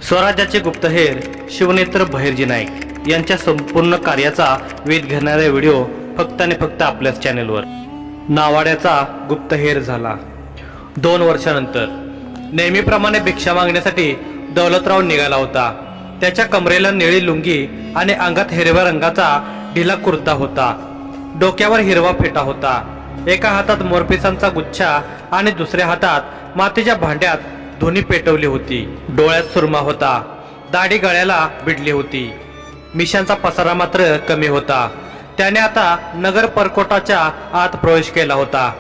स्वराज्याचे गुप्तहेर शिवनेत्र बहिर्जी नाईक यांच्या संपूर्ण कार्याचा वेध घेणारा व्हिडिओ फक्त आणि फक्त आपल्याच चॅनेलवर. नावाड्याचा गुप्तहेर झाला. 2 वर्षानंतर नेहमीप्रमाणे भिक्षा मागण्यासाठी दौलतराव निघाला होता. त्याच्या कमरेला निळी लुंगी आणि अंगात हिरव्या रंगाचा ढिला कुर्ता होता. डोक्यावर हिरवा फेटा होता. एका हातात मोरपिसांचा गुच्छा आणि दुसऱ्या हातात मातीच्या भांड्यात धुनी पेटवली होती. डोळ्यात सुरमा होता. दाढी गळ्याला भिडली होती. मिशांचा पसारा मात्र कमी होता. त्याने आता नगर परकोटाच्या आत प्रवेश केला होता.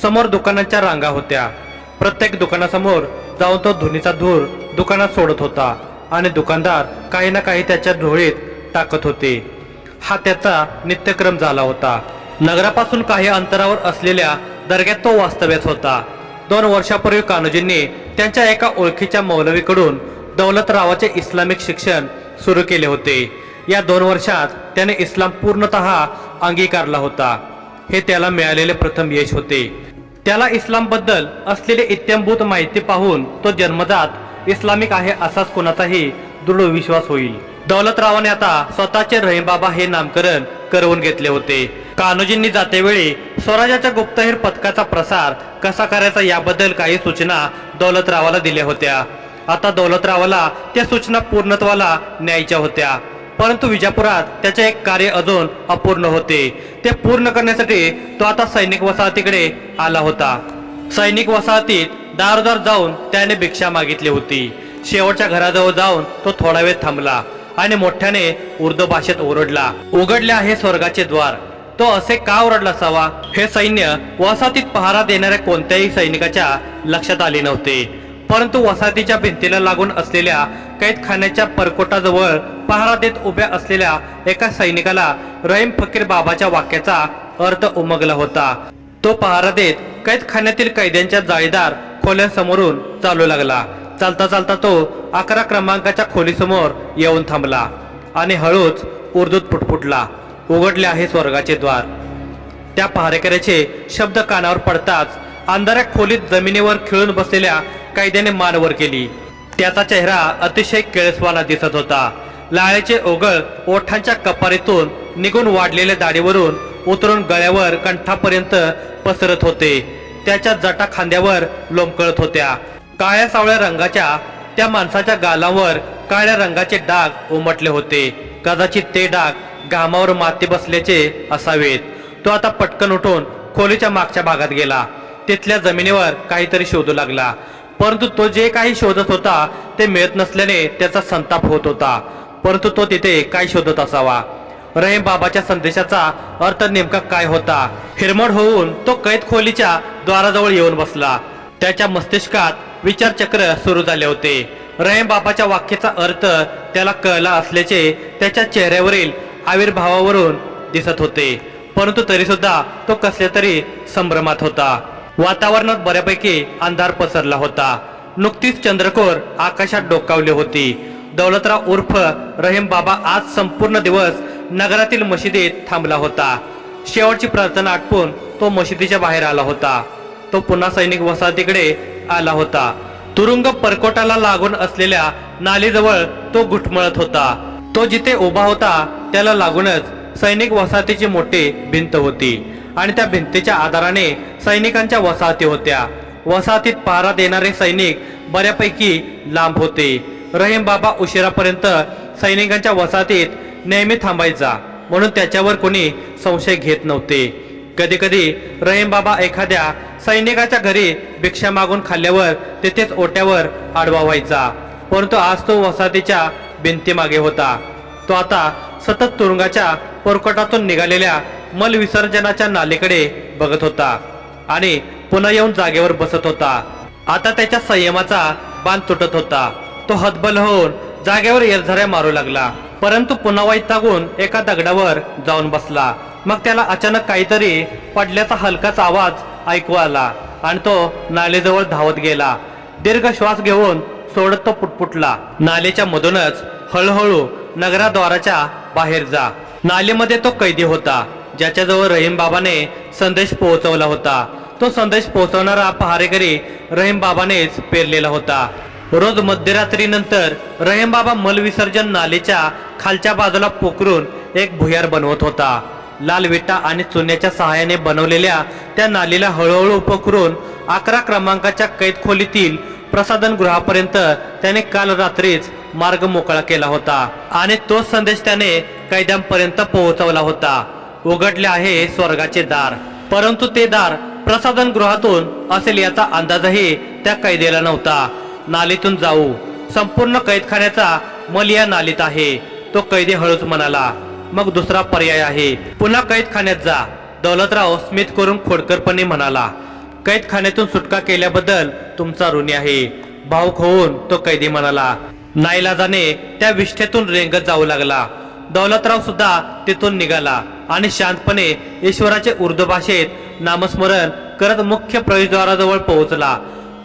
समोर दुकानांच्या रांगा होत्या. प्रत्येक दुकानासमोर जाऊन तो धुनीचा धूर दुकानात सोडत होता आणि दुकानदार काही ना काही त्याच्या झोळीत टाकत होते. हा त्याचा नित्यक्रम झाला होता. नगरापासून काही अंतरावर असलेल्या दर्ग्यात तो वास्तव्यात होता. 2 वर्षापूर्वी कान्होजींनी त्यांच्या एका ओळखीच्या मौलवीकडून दौलतरावाचे इस्लामिक शिक्षण सुरू केले होते. या 2 वर्षात त्याने इस्लाम पूर्णतः अंगीकारला होता. हे त्याला मिळालेले प्रथम यश होते. त्याला इस्लामबद्दल असलेली इत्थंभूत माहिती पाहून तो जन्मजात इस्लामिक आहे असाच कोणाचाही दृढ विश्वास होईल. दौलतरावाने आता स्वतःचे रहीम बाबा हे नामकरण करवून घेतले होते. कान्होजींनी जातेवेळी स्वराज्याच्या गुप्तहेर पथकाचा प्रसार कसा करायचा याबद्दल काही सूचना दौलतरावाला दिल्या होत्या. आता दौलतरावाला त्या सूचना पूर्णत्वाला न्यायच्या होत्या. परंतु विजापुरात त्याचे एक कार्य अजून अपूर्ण होते. ते पूर्ण करण्यासाठी तो आता सैनिक वसाहतीकडे आला होता. सैनिक वसाहतीत दारोदार जाऊन त्याने भिक्षा मागितली होती. शेवटच्या घराजवळ जाऊन तो थोडा वेळ थांबला आणि मोठ्याने उर्दू भाषेत ओरडला, उघडले आहे स्वर्गाचे द्वार. तो असे का ओरडला असावा हे सैन्य वसाहतीत पहारा देणाऱ्या कोणत्याही सैनिकाच्या लक्षात आले नव्हते. परंतु वसाहतीच्या भिंतीला लागून असलेल्या कैदखान्याच्या परकोटाजवळ पहारा देत उभ्या असलेल्या एका सैनिकाला रहीम फकीर बाबाच्या वाक्याचा अर्थ उमगला होता. तो पहारा देत कैदखान्यातील कैद्यांच्या जाळीदार खोल्यांसमोरून चालू लागला. चालता चालता तो 11 क्रमांकाच्या खोलीसमोर येऊन थांबला आणि हळूच उर्दूत पुटपुटला, उघडले आहे स्वर्गाचे द्वार. त्या पहारेकऱ्याचे शब्द कानावर पडताच अंधाऱ्या खोलीत जमिनीवर खिळून बसलेल्या कैद्याने मान वर केली. त्याचा चेहरा अतिशय केळसवाना दिसत होता. लाळेचे ओघळ ओठांच्या कपारीतून निघून वाढलेल्या दाढीवरून उतरून गळ्यावर कंठापर्यंत पसरत होते. त्याच्या जटा खांद्यावर लोंबकळत होत्या. काळ्या सावळ्या रंगाच्या त्या माणसाच्या गालावर काळ्या रंगाचे डाग उमटले होते. कदाचित ते डाग घामावर माती बसल्याचे असावेत. तो आता पटकन उठून खोलीच्या मागच्या भागात गेला. तिथल्या जमिनीवर काहीतरी शोधू लागला. परंतु तो जे काही शोधत होता ते मिळत नसल्याने त्याचा संताप होत होता. परंतु तो तिथे काय शोधत असावा? रहीम बाबाच्या संदेशाचा अर्थ नेमका काय होता? हिरमोड होऊन तो कैद खोलीच्या द्वाराजवळ येऊन बसला. त्याच्या मस्तिष्कात विचारचक्र सुरू झाले होते. रहीम बाबाच्या वाक्याचा अर्थ त्याला कळला असल्याचे त्याच्या चेहऱ्यावरील आविर्भावावरून दिसत होते. परंतु तरी सुद्धा तो कसल्या तरी संभ्रमात होता. वातावरणात बऱ्यापैकी अंधार पसरला होता. नुकतीच चंद्रकोर आकाशात डोकावली होती. दौलतराव उर्फ रहीम बाबा आज संपूर्ण दिवस नगरातील मशिदीत थांबला होता. शेवटची प्रार्थना आटपून तो मशिदीच्या बाहेर आला होता. तो पुन्हा सैनिक वसाहतीकडे आला होता. तुरुंग परकोटाला लागून असलेल्या नालीजवळ तो घुटमळत होता. तो जिथे उभा होता त्याला लागूनच सैनिक वसाहतीची मोठी भिंत होती आणि त्या भिंतीच्या आधाराने सैनिकांच्या वसाहती होत्या. वसाहतीत पहारा देणारे सैनिक बऱ्यापैकी लांब होते. रहीम बाबा उशिरापर्यंत सैनिकांच्या वसाहतीत नेहमी थांबायचा म्हणून त्याच्यावर कोणी संशय घेत नव्हते. कधी कधी रहीम बाबा एखाद्या सैनिकाच्या घरी भिक्षा मागून खाल्ल्यावर तिथेच ओट्यावर आडवा व्हायचा. परंतु आज तो वसाहतीच्या भिंतीमागे होता. तो आता सतत तुरुंगाच्या परकोटातून निघालेल्या मल विसर्जनाच्या नालीकडे बघत होता आणि पुन्हा येऊन जागेवर बसत होता. आता त्याच्या संयमाचा बांध तुटत होता. तो हतबल होऊन जागेवर येरझाऱ्या मारू लागला. परंतु पुन्हा वैतागून एका दगडावर जाऊन बसला. मग त्याला अचानक काहीतरी पडल्याचा हलकाच आवाज ऐकू आला आणि तो नालेजवळ धावत गेला. दीर्घ श्वास घेऊन सोडत तो पुटपुटला, नालेच्या मधूनच हळूहळू नगराद्वाराच्या बाहेर जा. नालेमध्ये तो कैदी होता ज्याच्याजवळ रहीम बाबाने संदेश पोहोचवला होता. तो संदेश पोहोचवणारा पहारेकरी रहीम बाबानेच पेरलेला होता. रोज मध्यरात्रीनंतर रहीम बाबा मलविसर्जन नालेच्या खालच्या बाजूला पोखरून एक भुयार बनवत होता. लाल विटा आणि चुन्याच्या सहाय्याने बनवलेल्या त्या नालीला हळूहळू पोखरून 11 क्रमांकाच्या कैद खोलीतील प्रसाधन गृहापर्यंत त्याने काल रात्रीच मार्ग मोकळा केला होता आणि तोच संदेश त्याने कैद्यांपर्यंत पोहोचवला होता. उघडले आहे स्वर्गाचे दार. परंतु ते दार प्रसाधन गृहातून असेल याचा अंदाजही त्या कैदेला नव्हता. नालीतून जाऊ, संपूर्ण कैदखान्याचा मल या नालीत आहे, तो कैदी हळूच म्हणाला. मग दुसरा पर्याय आहे, पुन्हा कैदखान्यात जा, दौलतराव स्मित करून खोडकरपणे म्हणाला. कैदखान्यातून सुटका केल्याबद्दल तुमचा ऋणी आहे, भावुक होऊन तो कैदी म्हणाला. नाईलाजाने त्या विष्ठेतून रेंगत जाऊ लागला. दौलतराव सुद्धा तिथून निघाला आणि शांतपणे ईश्वराचे उर्दू भाषेत नामस्मरण करत मुख्य प्रवेशद्वाराजवळ पोहोचला.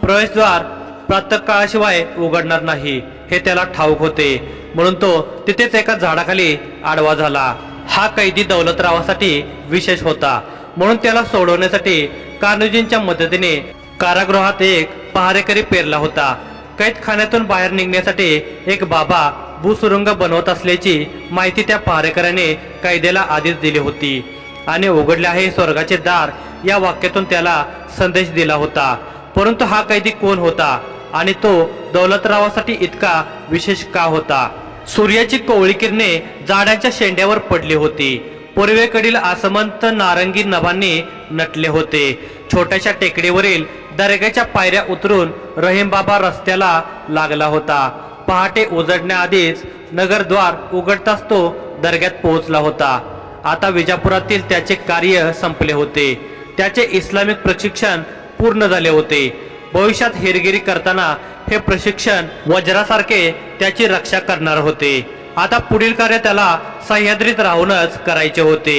प्रवेशद्वार प्रातःकाळाशिवाय उघडणार नाही हे त्याला ठाऊक होते, म्हणून तो तिथेच एका झाडाखाली आडवा झाला. हा कैदी दौलतरावासाठी विशेष होता, म्हणून त्याला सोडवण्यासाठी कान्होजींच्या मदतीने कारागृहात एक पहारेकरी पेरला होता. कैदखान्यातून बाहेर निघण्यासाठी एक बाबा भूसुरुंग बनवत असल्याची माहिती त्या पहारेकऱ्याने कैद्याला आधीच दिली होती आणि उघडले आहे स्वर्गाचे दार या वाक्यातून त्याला संदेश दिला होता. परंतु हा कैदी कोण होता आणि तो दौलतरावासाठी इतका विशेष का होता? सूर्याची कोवळी किरणे झाडांच्या शेंड्यावर पडली होती. पूर्वेकडील आसमंत नारंगी नभांनी नटले होते. छोट्याशा टेकडीवरील दर्ग्याच्या पायऱ्या उतरून रहीम बाबा रस्त्याला लागला होता. पहाटे उजडण्याआधीच नगरद्वार उघडताच तो दर्ग्यात पोहोचला होता. आता विजापुरातील त्याचे कार्य संपले होते. त्याचे इस्लामिक प्रशिक्षण पूर्ण झाले होते. भविष्यात हेरगिरी करताना हे प्रशिक्षण वज्रासारखे त्याची रक्षा करणार होते. आता पुढील कार्य त्याला सह्याद्रीत राहूनच करायचे होते.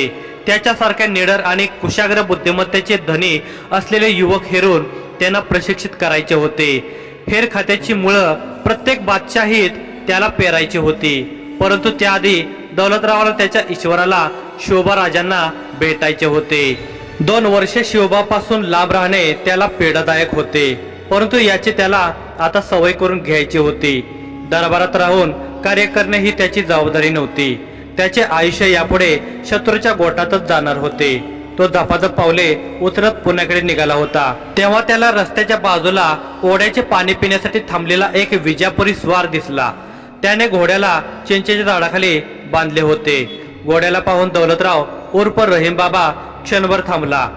त्याच्यासारख्या निडर आणि कुशाग्र बुद्धिमत्तेचे धनी असलेले युवक हेरून त्यांना प्रशिक्षित करायचे होते. हेर खात्याची मुळं प्रत्येक बादशाहीत त्याला पेरायची होती. परंतु त्याआधी दौलतरावाला त्याच्या ईश्वराला शोभा राजांना भेटायचे होते. 2 वर्षे शिवबापासून लांब राहणे त्याला पीडादायक होते, परंतु याची त्याला आता सवय करून घ्यायची होती. दरबारात राहून कार्य करणे ही त्याची जबाबदारी नव्हती. त्याचे आयुष्य यापुढे शत्रूच्या गोटातच जाणार होते. तो झपाझप पावले उतरत पुण्याकडे निघाला होता. तेव्हा त्याला रस्त्याच्या बाजूला ओढ्याचे पाणी पिण्यासाठी थांबलेला एक विजापुरी स्वार दिसला. त्याने घोड्याला चिंचेच्या झाडाखाली बांधले होते. घोड्याला पाहून दौलतराव उर्फ रहीम बाबा क्षणभर थांबला.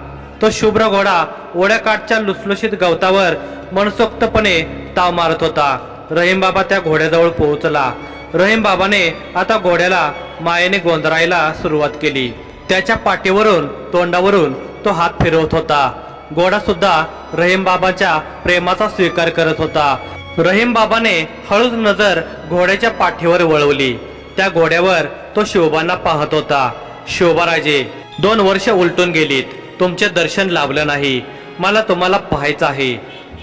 तो शुभ्र घोडा ओढ्याकाठच्या लुसलुशीत गवतावर मनसोक्तपणे ताव मारत होता. रहीम बाबा त्या घोड्याजवळ पोहोचला. रहीम बाबाने आता घोड्याला मायेने गोंधळायला सुरुवात केली. त्याच्या पाठीवरून तोंडावरून तो हात फिरवत होता. घोडा सुद्धा रहीम बाबाच्या प्रेमाचा स्वीकार करत होता. रहीम बाबाने हळूच नजर घोड्याच्या पाठीवर वळवली. त्या घोड्यावर तो शिवबांना पाहत होता. शिवबाराजे, 2 वर्ष उलटून गेलीत, तुमचे दर्शन लाभलं नाही. मला तुम्हाला पाहायचं आहे.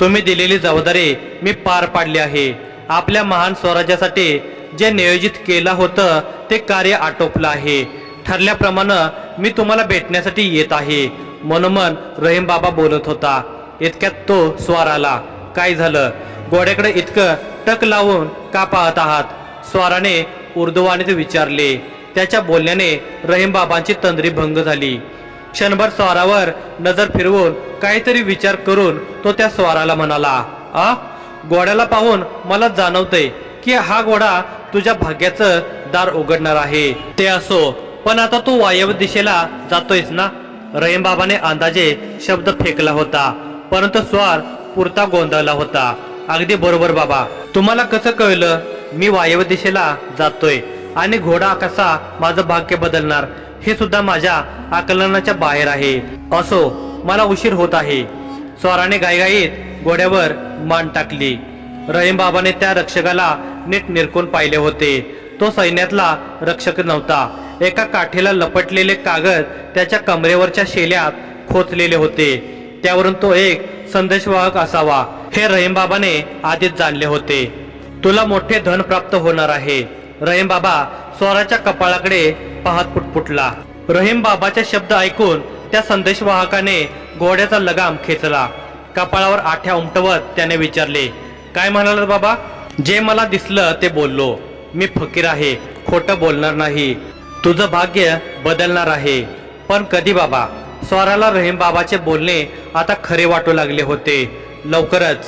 तुम्ही दिलेली जबाबदारी मी पार पाडली आहे. आपल्या महान स्वराज्यासाठी जे नियोजित केलं होतं ते कार्य आटोपलं आहे. ठरल्याप्रमाणे मी तुम्हाला भेटण्यासाठी येत आहे. मनोमन रहीम बाबा बोलत होता. इतक्यात तो स्वार आला. काय झालं? घोड्याकडे इतकं टक लावून का पाहत आहात? स्वाराने उर्दूवाणीत विचारले. त्याच्या बोलण्याने रहीम बाबांची तंद्री भंग झाली. क्षणभर स्वारावर नजर फिरवून काहीतरी विचार करून तो त्या स्वाराला म्हणाला, घोड्याला पाहून मला जाणवतंय की हा घोडा तुझ्या भाग्याचं दार उघडणार आहे. ते असो, पण आता तू वायव्य दिशेला जातोयस ना? रहीम बाबाने अंदाजे शब्द फेकला होता, परंतु स्वार पुरता गोंधळला होता. अगदी बरोबर बाबा, तुम्हाला कसं कळलं मी वायव्य दिशेला जातोय आणि घोडा कसा माझं भाग्य बदलणार हे सुद्धा माझ्या आकलनाच्या बाहेर आहे. असो, मला उशीर होत आहे. स्वाराने घाईघाईत घोड्यावर मान टाकली. रहीम बाबाने त्या रक्षकाला नीट निरखून पाहिले होते. तो सैन्यातला रक्षक नव्हता. एका काठीला लपटलेले कागद त्याच्या कमरेवरच्या शेल्यात खोचलेले होते. त्यावरून तो एक संदेशवाहक असावा हे रहीम बाबाने आधीच जाणले होते. तुला मोठे धन प्राप्त होणार आहे. रहीम बाबा स्वाराच्या कपाळाकडे पाहत पुटपुटला. रहीम बाबाचे शब्द ऐकून त्या संदेशवाहकाने घोड्याचा लगाम खेचला. कपाळावर आठ्या उमटवत त्याने विचारले, काय म्हणाला बाबा? जे मला दिसलं ते बोललो. मी फकीर आहे, खोटं बोलणार नाही. तुझं भाग्य बदलणार आहे. पण कधी बाबा? स्वाराला रहीम बाबाचे बोलणे आता खरे वाटू लागले होते. लवकरच,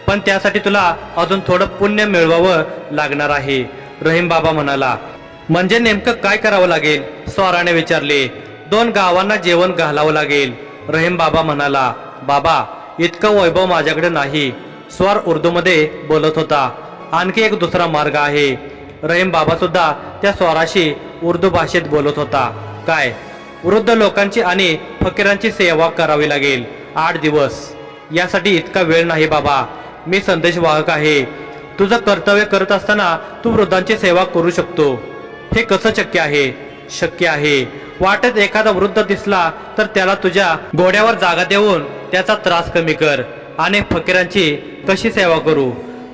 पण त्यासाठी तुला अजून थोडं पुण्य मिळवावं लागणार आहे, रहीम बाबा म्हणाला. म्हणजे नेमकं काय करावं लागेल? स्वाराने विचारले. 2 गावांना जेवण घालावं लागेल, रहीम बाबा म्हणाला. बाबा, इतकं वैभव माझ्याकडे नाही, स्वार उर्दूमध्ये बोलत होता. आणखी एक दुसरा मार्ग आहे. रहीम बाबा सुद्धा त्या स्वाराशी उर्दू भाषेत बोलत होता. काय? वृद्ध लोकांची आणि फकीरांची सेवा करावी लागेल 8 दिवस. यासाठी इतका वेळ नाही बाबा. मी संदेशवाहक आहे. तुझं कर्तव्य करत असताना तू वृद्धांची सेवा करू शकतो. हे कसं शक्य आहे? शक्य आहे. वाटेत एखादा वृद्ध दिसला तर त्याला तुझ्या घोड्यावर जागा देऊन त्याचा त्रास कमी कर. आणि फकीरांची कशी सेवा करू?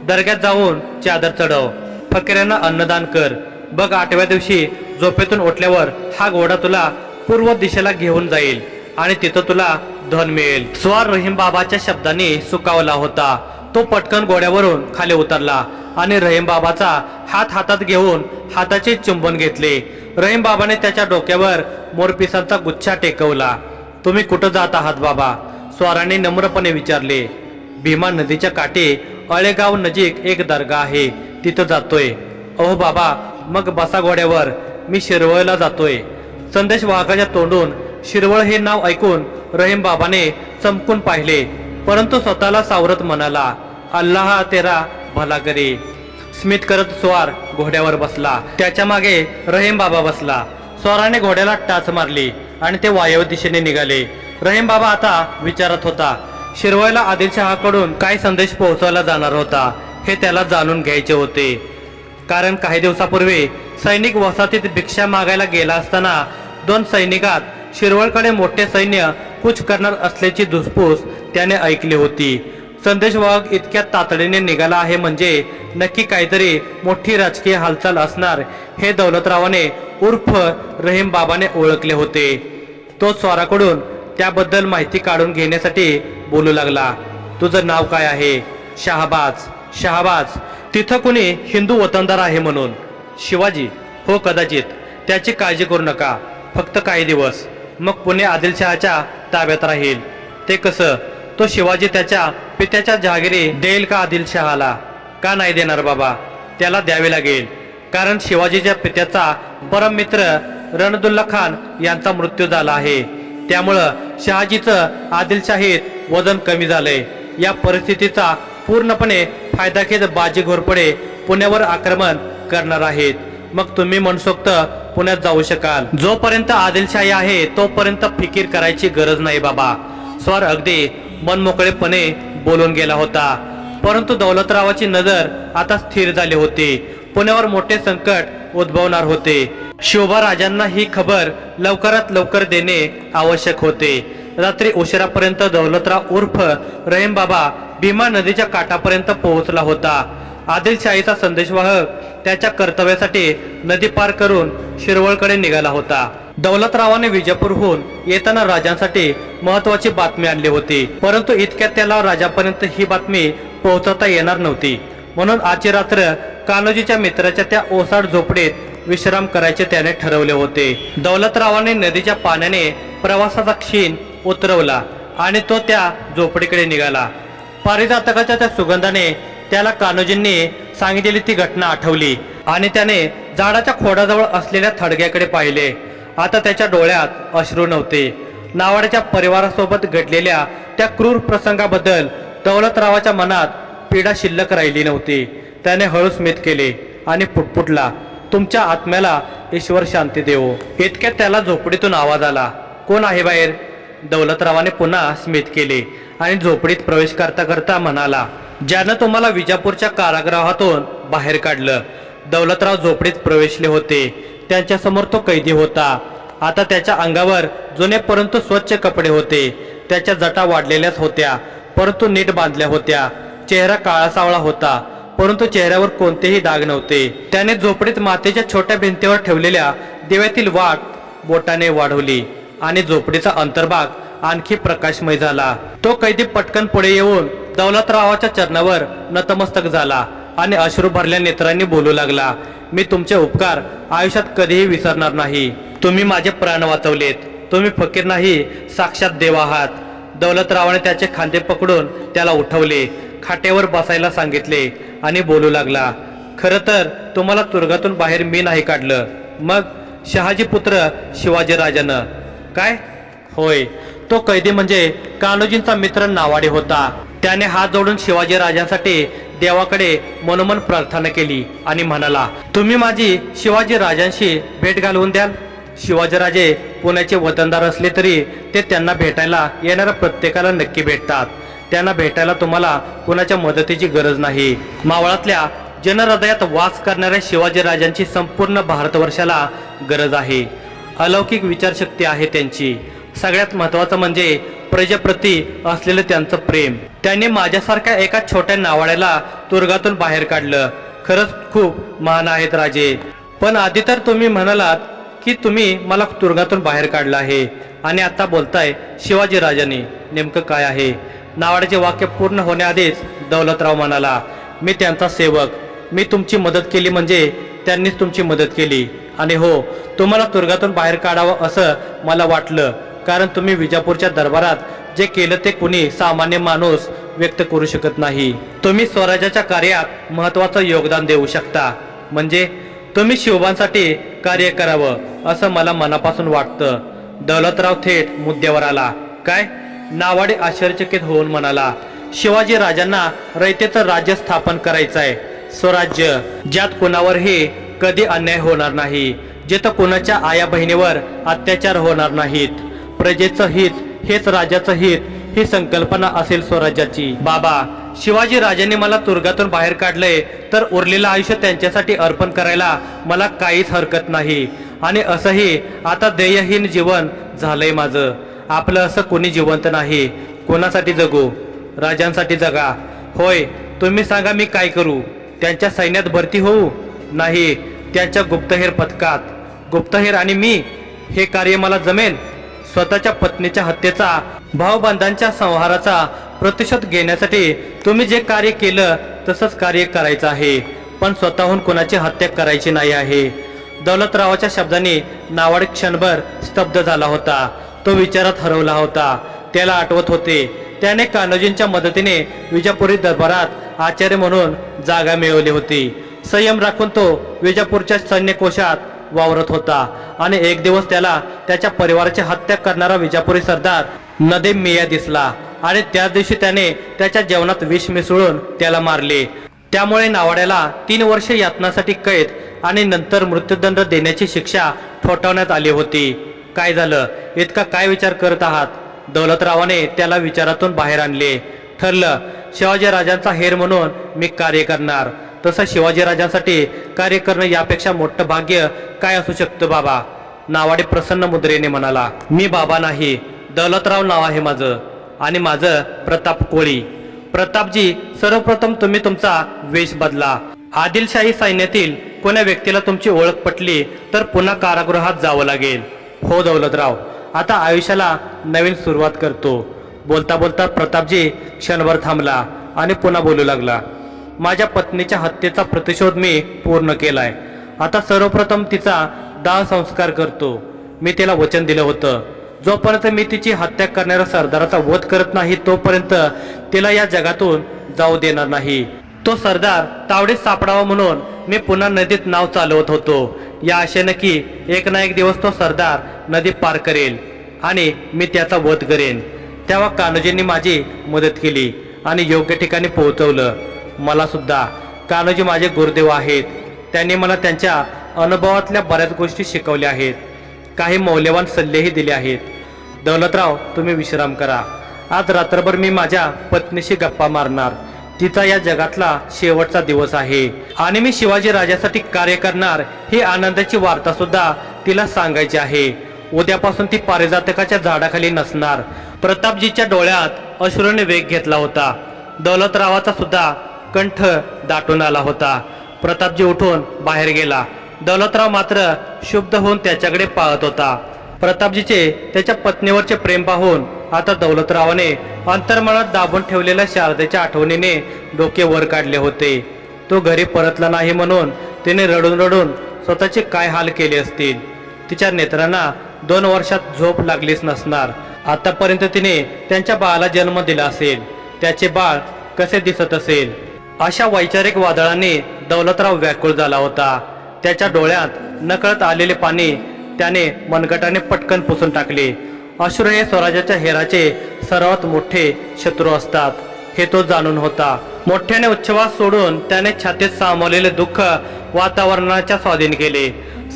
दर्ग्यात जाऊन चादर चढव, फकीरांना अन्नदान कर. बघ, 8व्या दिवशी झोपेतून उठल्यावर हा घोडा तुला पूर्व दिशेला घेऊन जाईल आणि तिथं तुला धन मिळेल. स्वार रहीम बाबाच्या शब्दांनी सुकावला होता. तो पटकन घोड्यावरून खाली उतरला आणि रहीम बाबाचा हात हातात घेऊन हाताचे चुंबन घेतले. रहीम बाबाने त्याच्या डोक्यावर मोरपिसांचा गुच्छा टेकवला. तुम्ही कुठं जात आहात बाबा? स्वाराने नम्रपणे विचारले. भीमा नदीच्या काठी अळेगाव नजीक एक दर्गा आहे, तिथं जातोय. अहो बाबा, मग बसा घोड्यावर, मी शिरवळला जातोय. संदेशवाहकाच्या तोंडून शिरवळ हे नाव ऐकून रहीम बाबाने चमकून पाहिले, परंतु स्वतःला सावरत म्हणाला, अल्लाह तेरा भला करे. स्मित करत स्वार घोड्यावर बसला. त्याच्या मागे रहीम बाबा बसला. स्वाराने घोड्याला टाच मारली आणि ते वायव्य दिशेने निघाले. रहीम बाबा आता विचारत होता, शिरवळला आदिलशहाकडून काय संदेश पोहोचवला जाणार होता हे त्याला जाणून घ्यायचे होते. कारण काही दिवसापूर्वी सैनिक वसाहतीत भिक्षा मागायला गेला असताना 2 सैनिकात शिरवळकडे मोठे सैन्य कूच करणार असल्याची धुसफूस त्याने ऐकली होती. संदेशवाहक इतक्या तातडीने निघाला आहे म्हणजे नक्की काहीतरी मोठी राजकीय हालचाल असणार हे दौलतरावाने उर्फ रहीम बाबाने ओळखले होते. तो स्वाराकडून त्याबद्दल माहिती काढून घेण्यासाठी बोलू लागला. तुझं नाव काय आहे? शहाबाज. शहाबाज, तिथं कुणी हिंदू वतनदार आहे म्हणून? शिवाजी. हो कदाचित. त्याची काळजी करू नका, फक्त काही दिवस, मग पुणे आदिलशहाच्या ताब्यात राहील. ते कसं? तो शिवाजी त्याच्या पित्याच्या जहागिरी देईल का आदिलशहाला? का नाही देणार बाबा? त्याला द्यावे लागेल, कारण शिवाजीच्या पित्याचा परम मित्र रणदुल्ला खान यांचा मृत्यू झाला आहे. त्यामुळं शहाजीचं आदिलशाहीत वजन कमी झालंय. या परिस्थितीचा पूर्णपणे फायदा घेत बाजी घोरपडे पुण्यावर आक्रमण करणार आहेत. मग तुम्ही मनसोक्त पुण्यात जाऊ शकाल. जोपर्यंत आदिलशाही आहे तोपर्यंत फिकीर करायची गरज नाही बाबा. स्वार अगदी मनमोकळेपणे बोलून गेला होता. परंतु दौलतरावाची नजर आता स्थिर झाली होती. पुण्यावर मोठे संकट उद्भवणार होते. शोभा राजांना ही खबर लवकरात लवकर देणे आवश्यक होते. रात्री उशिरापर्यंत दौलतराव उर्फ रहीम बाबा भीमा नदीच्या काठापर्यंत पोहोचला होता. आदिलशाहीचा संदेशवाहक त्याच्या कर्तव्यासाठी नदी पार करून शिरवळकडे निघाला होता. दौलतरावाने विजापूरहून येताना राजांसाठी महत्वाची बातमी आणली होती, परंतु इतक्यात त्याला राजापर्यंत ही बातमी पोहोचवता येणार नव्हती. म्हणून आजची रात्र कान्होजीच्या मित्राच्या त्या ओसाड झोपडीत विश्राम करायचे त्याने ठरवले होते. दौलतरावाने नदीच्या पाण्याने प्रवासाचा क्षीण उतरवला आणि तो त्या झोपडीकडे निघाला. पारिजातकाच्या त्या सुगंधाने त्याला कान्होजींनी सांगितलेली ती घटना आठवली आणि त्याने झाडाच्या खोडाजवळ असलेल्या थडग्याकडे पाहिले. आता त्याच्या डोळ्यात अश्रू नव्हते. नावाड्याच्या परिवारासोबत घडलेल्या त्या क्रूर प्रसंगाबद्दल दौलतरावाच्या मनात पीडा शिल्लक राहिली नव्हती. त्याने हळू स्मित केले आणि पुटपुटला, तुमच्या आत्म्याला ईश्वर शांती देवो. इतक्यात त्याला झोपडीतून आवाज आला. कोण आहे बाहेर? दौलतरावाने पुन्हा स्मित केले आणि झोपडीत प्रवेश करता करता म्हणाला, ज्यानं तुम्हाला विजापूरच्या कारागृहातून बाहेर काढलं. दौलतराव झोपडीत प्रवेशले होते. त्यांच्या समोर तो कैदी होता. आता त्याच्या अंगावर जुने परंतु स्वच्छ कपडे होते. त्याच्या जटा वाढलेल्याच होत्या परंतु नीट बांधल्या होत्या. चेहरा काळासावळा होता परंतु चेहऱ्यावर कोणतेही डाग नव्हते. त्याने झोपडीत मातीच्या छोट्या भिंतीवर ठेवलेल्या दिव्यातील वाट बोटाने वाढवली आणि झोपडीचा अंतर्भाग आणखी प्रकाशमय झाला. तो कैदी पटकन पुढे येऊन दौलतरावाच्या चरणावर नतमस्तक झाला आणि अश्रू भरल्या नेत्रांनी बोलू लागला, मी तुमचे उपकार आयुष्यात कधीही विसरणार नाही. तुम्ही माझे प्राण वाचवलेत. तुम्ही फकीर नाही, साक्षात देव आहात. दौलतरावाने त्याचे खांदे पकडून त्याला उठवले, खाटेवर बसायला सांगितले आणि बोलू लागला, खरं तर तुम्हाला तुरुंगातून बाहेर मी नाही काढलं, मग शहाजी पुत्र शिवाजी राजानं. काय? होय, तो कैदी म्हणजे कान्होजींचा मित्र नावाडे होता. त्याने हात जोडून शिवाजी राजांसाठी देवाकडे मनोमन प्रार्थना केली आणि म्हणाला, तुम्ही माझी शिवाजी राजांशी भेट घालवून द्याल. शिवाजीराजे पुण्याचे वतनदार असले तरी ते त्यांना भेटायला येणाऱ्या प्रत्येकाला नक्की भेटतात. त्यांना भेटायला तुम्हाला कुणाच्या मदतीची गरज नाही. मावळातल्या जनहृदयात वास करणाऱ्या शिवाजीराजांची संपूर्ण भारतवर्षाला गरज आहे. अलौकिक विचारशक्ती आहे त्यांची. सगळ्यात महत्त्वाचं म्हणजे प्रजेप्रती असलेलं त्यांचं प्रेम. त्यांनी माझ्यासारख्या एका छोट्या नावाड्याला तुरुंगातून बाहेर काढलं. खरंच खूप महान आहेत राजे. पण आधी तर तुम्ही म्हणालात की तुम्ही मला तुरुंगातून बाहेर काढलं आहे आणि आता बोलताय शिवाजी राजांनी. नेमकं काय आहे? नावाड्याचे वाक्य पूर्ण होण्याआधीच दौलतराव म्हणाला, मी त्यांचा सेवक. मी तुमची मदत केली म्हणजे त्यांनीच तुमची मदत केली. आणि हो, तुम्हाला तुरुंगातून बाहेर काढावं असं मला वाटलं, कारण तुम्ही विजापूरच्या दरबारात जे केलं ते कुणी सामान्य माणूस व्यक्त करू शकत नाही. तुम्ही स्वराज्याच्या कार्यात महत्त्वाचं योगदान देऊ शकता. म्हणजे तुम्ही शिवबांसाठी कार्य करावं असं मला मनापासून वाटतं. दौलतराव थेट मुद्द्यावर आला. काय? नावाडे आश्चर्यचकित होऊन म्हणाला, शिवाजी राजांना रयतेचं राज्य स्थापन करायचं आहे. स्वराज्य ज्यात कुणावरही कधी अन्याय होणार नाही, जिथं कुणाच्या आया बहिणीवर अत्याचार होणार नाहीत. प्रजेचं हित हेच राजाचं हित ही संकल्पना असेल स्वराज्याची. बाबा, शिवाजी राजांनी मला तुरुंगातून बाहेर काढलंय तर उरलेलं आयुष्य त्यांच्यासाठी अर्पण करायला मला काहीच हरकत नाही. आणि असंही आता ध्येयहीन जीवन झालंय माझं. आपलं असं कोणी जिवंत नाही. कोणासाठी जगू? राजांसाठी जगा. होय, तुम्ही सांगा मी काय करू? त्यांच्या सैन्यात भरती होऊ? नाही, त्यांच्या गुप्तहेर पथकात. गुप्तहेर आणि मी, हे कार्य मला जमेल? स्वतःच्या पत्नीच्या हत्येचा, भावबंधांच्या संहाराचा प्रतिशोध घेण्यासाठी तुम्ही जे कार्य केलं तसंच कार्य करायचं आहे, पण स्वतःहून कुणाची हत्या करायची नाही आहे. दौलतरावाच्या शब्दांनी नावाडे क्षणभर स्तब्ध झाला होता. तो विचारात हरवला होता. त्याला आठवत होते त्याने कान्होजींच्या मदतीने विजापुरी दरबारात आचार्य म्हणून जागा मिळवली होती. संयम राखून तो विजापूरच्या सैन्यकोशात वावरत होता आणि एक दिवस त्याला त्याच्या परिवाराची हत्या करणारा विजापुरी सरदार नदीम मिया दिसला आणि त्याच दिवशी त्याने त्याच्या जेवणात विष मिसळून त्याला मारले. त्यामुळे नावाड्याला 3 वर्ष यातनासाठी कैद आणि नंतर मृत्यूदंड देण्याची शिक्षा ठोठावण्यात आली होती. काय झालं? इतका काय विचार करत आहात? दौलतरावाने त्याला विचारातून बाहेर आणले. ठरलं, शिवाजी राजांचा हेर म्हणून मी कार्य करणार. तसं शिवाजी राजांसाठी कार्य करणं यापेक्षा मोठं भाग्य काय असू शकतं बाबा? नावाडे प्रसन्न मुद्रेने म्हणाला, मी बाबा नाही, दौलतराव नाव आहे माझं आणि माझं प्रताप कोळी. प्रतापजी, सर्वप्रथम तुम्ही तुमचा वेश बदला. आदिलशाही सैन्यातील कोण्या व्यक्तीला तुमची ओळख पटली तर पुन्हा कारागृहात जावं लागेल. हो दौलतराव, आता आयुष्याला नवीन सुरुवात करतो. बोलता बोलता प्रतापजी क्षणभर थांबला आणि पुन्हा बोलू लागला, माझ्या पत्नीच्या हत्येचा प्रतिशोध मी पूर्ण केलाय. आता सर्वप्रथम तिचा दाह संस्कार करतो. मी तिला वचन दिलं होतं, जोपर्यंत मी तिची हत्या करणाऱ्या सरदाराचा वध करत नाही तोपर्यंत तिला या जगातून जाऊ देणार नाही. तो सरदार तावडीत सापडावा म्हणून मी पुन्हा नदीत नाव चालवत होतो, या आशेनं की एक ना एक दिवस तो सरदार नदी पार करेल आणि मी त्याचा वध करेन. तेव्हा कान्होजींनी माझी मदत केली आणि योग्य ठिकाणी पोहोचवलं. मला सुद्धा कान्होजी माझे गुरुदेव आहेत. त्यांनी मला त्यांच्या अनुभवातल्या बऱ्याच गोष्टी शिकवल्या आहेत. काही मौल्यवान सल्लेही दिले आहेत. दौलतराव, तुम्ही विश्राम करा. आज रात्रभर मी माझ्या पत्नीशी गप्पा मारणार. तिचा या जगातला शेवटचा दिवस आहे आणि मी शिवाजी राजासाठी कार्य करणार ही आनंदाची वार्ता सुद्धा तिला सांगायची आहे. उद्यापासून ती पारिजातकाच्या झाडाखाली नसणार. प्रतापजीच्या डोळ्यात अश्रूने वेग घेतला होता. दौलतरावाचा सुद्धा कंठ दाटून आला होता. प्रतापजी उठून बाहेर गेला. दौलतराव मात्र शुद्ध होऊन त्याच्याकडे पाहत होता. प्रतापजीचे त्याच्या पत्नीवरचे प्रेम पाहून आता दौलतरावाने अंतर्मनात दाबून ठेवलेल्या शारदेच्या आठवणीने डोके वर काढले होते. तो घरी परतला नाही म्हणून तिने रडून रडून स्वतःचे काय हाल केले असतील. तिच्या नेत्रांना 2 वर्षात झोप लागलीच नसणार. आतापर्यंत तिने त्यांच्या बाळाला जन्म दिला असेल. त्याचे बाळ कसे दिसत असेल. अशा वैचारिक वादळाने दौलतराव व्याकुळ झाला होता. त्याच्या डोळ्यात नकळत आलेले पाणी त्याने मनगटाने पटकन पुसून टाकले. अश्रू हे स्वराज्याच्या हेराचे सर्वात मोठे शत्रू असतात हे तो जाणून होता. मोठ्याने उच्छ्वास सोडून त्याने छातीत सामावलेले दुःख वातावरणाच्या स्वाधीन केले.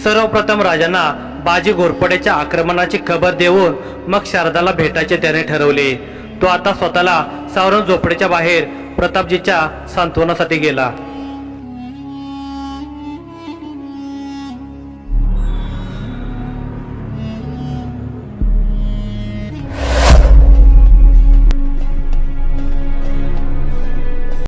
सर्वप्रथम राजांना बाजी घोरपडेच्या आक्रमणाची खबर देऊन मग शारदाला भेटायचे त्याने ठरवले. तो आता स्वतःला सावरून झोपडीच्या बाहेर प्रतापजीच्या सांत्वनासाठी गेला.